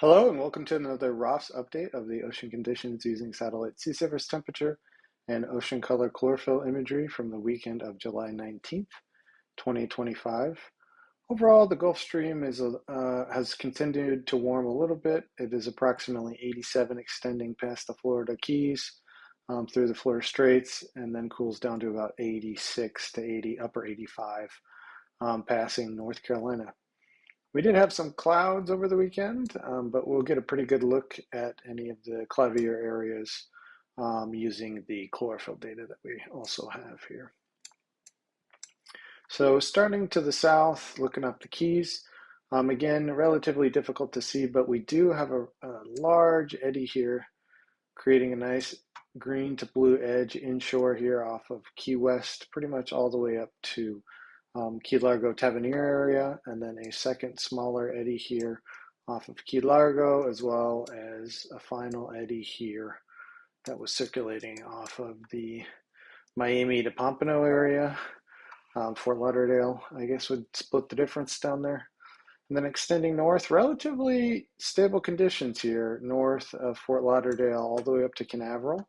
Hello and welcome to another ROFFS update of the ocean conditions using satellite sea surface temperature and ocean color chlorophyll imagery from the weekend of July 19th, 2025. Overall, the Gulf Stream has continued to warm a little bit. It is approximately 87 extending past the Florida Keys through the Florida Straits and then cools down to about 86 to 80, upper 85, passing North Carolina. We did have some clouds over the weekend, but we'll get a pretty good look at any of the cloudier areas using the chlorophyll data that we also have here. So starting to the south, looking up the Keys, again, relatively difficult to see, but we do have a large eddy here, creating a nice green to blue edge inshore here off of Key West, pretty much all the way up to Key Largo Tavernier area, and then a second smaller eddy here off of Key Largo, as well as a final eddy here that was circulating off of the Miami to Pompano area. Fort Lauderdale, I guess, would split the difference down there. And then extending north, relatively stable conditions here north of Fort Lauderdale all the way up to Canaveral,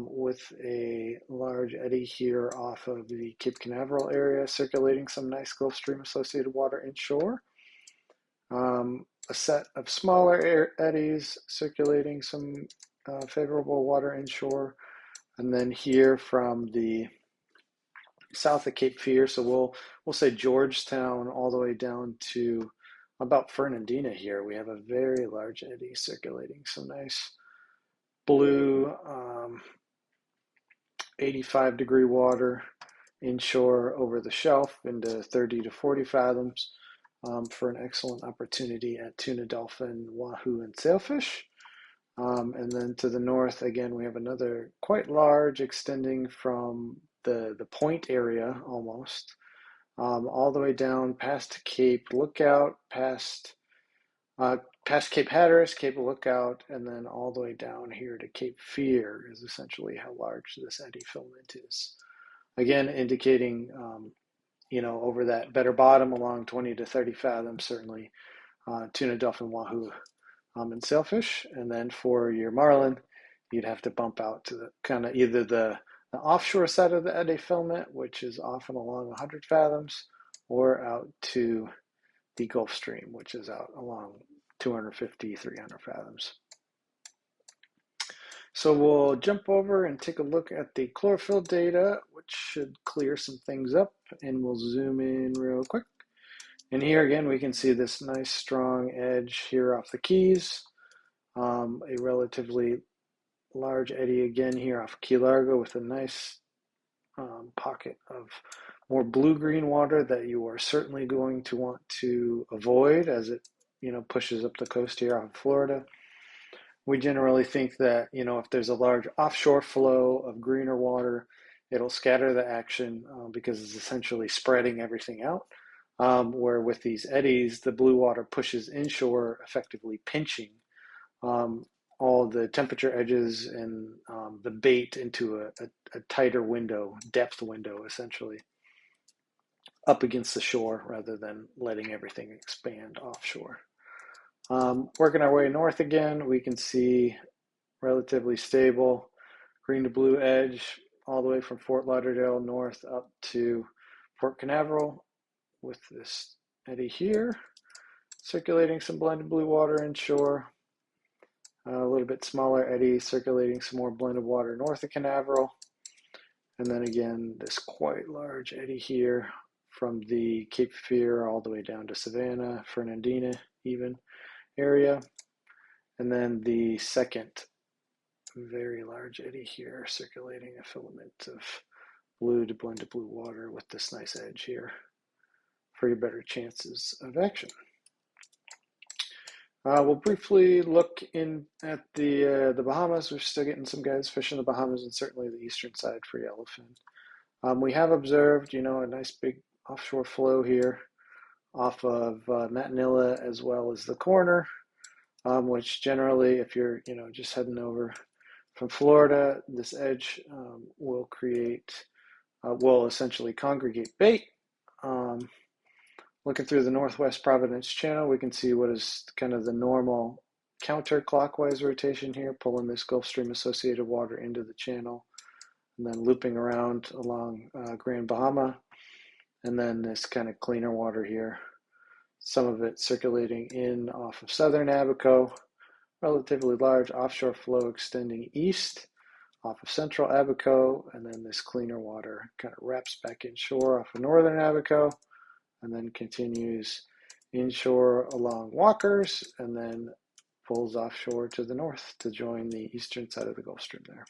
with a large eddy here off of the Cape Canaveral area, circulating some nice Gulf Stream associated water inshore. A set of smaller eddies circulating some favorable water inshore. And then here from the south of Cape Fear, so we'll say Georgetown all the way down to about Fernandina here, we have a very large eddy circulating some nice blue 85-degree water inshore over the shelf into 30 to 40 fathoms for an excellent opportunity at tuna, dolphin, wahoo, and sailfish. And then to the north, again, we have another quite large extending from the point area almost all the way down past Cape Lookout, past Cape Hatteras, Cape Lookout, and then all the way down here to Cape Fear is essentially how large this eddy filament is. Again, indicating, over that better bottom along 20 to 30 fathoms, certainly tuna, dolphin, wahoo, and sailfish. And then for your marlin, you'd have to bump out to the kind of either the offshore side of the eddy filament, which is often along 100 fathoms, or out to the Gulf Stream, which is out along 250, 300 fathoms. So we'll jump over and take a look at the chlorophyll data, which should clear some things up, and we'll zoom in real quick. And here again, we can see this nice strong edge here off the Keys, a relatively large eddy again here off Key Largo with a nice pocket of more blue-green water that you are certainly going to want to avoid as it pushes up the coast here off of Florida. We generally think that if there's a large offshore flow of greener water, it'll scatter the action because it's essentially spreading everything out. Where with these eddies, the blue water pushes inshore, effectively pinching all the temperature edges and the bait into a tighter window, depth window, essentially, up against the shore rather than letting everything expand offshore. Working our way north again, we can see relatively stable green to blue edge all the way from Fort Lauderdale north up to Port Canaveral with this eddy here, circulating some blended blue water inshore. A little bit smaller eddy circulating some more blended water north of Canaveral. And then again, this quite large eddy here from the Cape Fear all the way down to Savannah, Fernandina even area. And then the second very large eddy here circulating a filament of blue to blended blue water with this nice edge here for your better chances of action. We'll briefly look in at the Bahamas. We're still getting some guys fishing the Bahamas and certainly the eastern side for yellowfin. We have observed, a nice big offshore flow here off of Matinilla as well as the corner, which generally, if you're, just heading over from Florida, this edge will essentially congregate bait Looking through the Northwest Providence Channel, we can see what is kind of the normal counterclockwise rotation here, pulling this Gulf Stream associated water into the channel, and then looping around along Grand Bahama, and then this kind of cleaner water here, some of it circulating in off of southern Abaco, relatively large offshore flow extending east off of central Abaco, and then this cleaner water kind of wraps back inshore off of northern Abaco, and then continues inshore along Walkers, and then pulls offshore to the north to join the eastern side of the Gulf Stream there.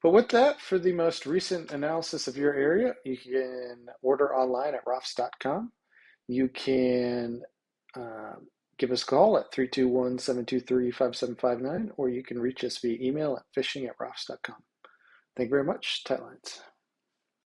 But with that, for the most recent analysis of your area, you can order online at ROFFS.com. You can give us a call at 321-723-5759, or you can reach us via email at fishing@roffs.com. Thank you very much. Tight lines.